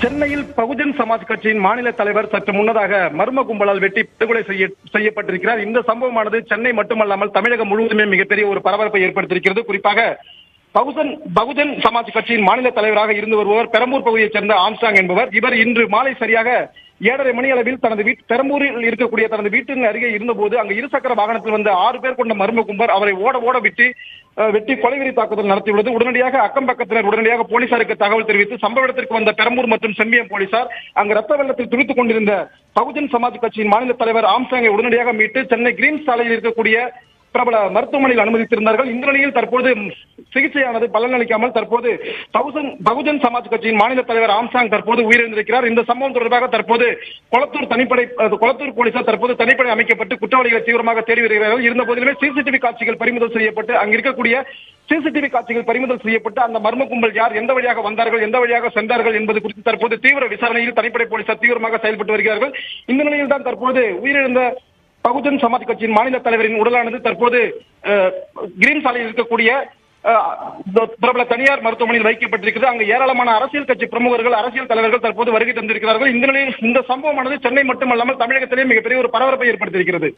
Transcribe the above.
சென்னையில் பகுஜன் சமாஜ் கட்சியின் மாநில தலைவர் சற்று முன்னதாக மர்ம கும்பலால் வெட்டி படுகொலை செய்யப்பட்டிருக்கிறார். இந்த சம்பவமானது சென்னை மட்டுமல்லாமல் தமிழகம் முழுவதுமே மிகப்பெரிய ஒரு பரபரப்பை ஏற்படுத்தியிருக்கிறது. குறிப்பாக பகுஜன் சமாஜ் கட்சியின் மாநில தலைவராக இருந்து வருபவர் பெரம்பூர் பகுதியைச் சேர்ந்த ஆம்ஸ்டாங் என்பவர். இவர் இன்று மாலை சரியாக 7:30 மணி அளவில் பெரம்பூரில் இருக்கக்கூடிய தனது வீட்டின் அருகே இருந்தபோது அங்கு இருசக்கர வாகனத்தில் வந்த 6 பேர் கொண்ட மர்ம கும்பர் அவரை ஓட வெட்டி கொலைவெறி தாக்குதல் நடத்தியுள்ளது. உடனடியாக அக்கம் பக்கத்தினர் உடனடியாக போலீசாருக்கு தகவல் தெரிவித்து சம்பவ இடத்திற்கு வந்த பெரம்பூர் மற்றும் செம்பியம் போலீசார் அங்கு ரத்த வெள்ளத்தில் துடித்துக் கொண்டிருந்த பகுஜன் சமாஜ் கட்சியின் மாநில தலைவர் ஆம்ஸ்டாங்கை உடனடியாக மீட்டு சென்னை கிரீன் சாலையில் இருக்கக்கூடிய பிரபல மருத்துவமனையில் அனுமதித்திருந்தார்கள். இந்த நிலையில் தற்போது சிகிச்சையானது பலனளிக்காமல் தற்போது பகுஜன் சமாஜ் கட்சியின் மாநில தலைவர் ஆம்ஸ்டாங் தற்போது உயிரிழந்திருக்கிறார். இந்த சம்பவம் தொடர்பாக தற்போது கொளத்தூர் போலீசார் தற்போது தனிப்படை அமைக்கப்பட்டு குற்றவாளிகளை தீவிரமாக தேடி வருகிறார்கள். இருந்த போதிலுமே சிசிடிவி காட்சிகள் பறிமுதல் செய்யப்பட்டு அங்கு இருக்கக்கூடிய சிசிடிவி காட்சிகள் பறிமுதல் செய்யப்பட்டு அந்த மர்ம கும்பல் யார், எந்த வழியாக வந்தார்கள், எந்த வழியாக சென்றார்கள் என்பது குறித்து தற்போது தீவிர விசாரணையில் தனிப்படை போலீசார் தீவிரமாக செயல்பட்டு வருகிறார்கள். இந்த நிலையில் தான் தற்போது உயிரிழந்த பகுஜன் சமாஜ் கட்சியின் மாநில தலைவரின் உடலானது தற்போது கிரீன் சாலையில் இருக்கக்கூடிய பிரபல தனியார் மருத்துவமனையில் வைக்கப்பட்டிருக்கிறது. அங்கு ஏராளமான அரசியல் கட்சி பிரமுகர்கள், அரசியல் தலைவர்கள் தற்போது வருகை தந்திருக்கிறார்கள். இந்த நிலையில் இந்த சம்பவமானது சென்னை மட்டுமல்லாமல் தமிழகத்திலே மிகப்பெரிய ஒரு பரபரப்பை ஏற்படுத்தியிருக்கிறது.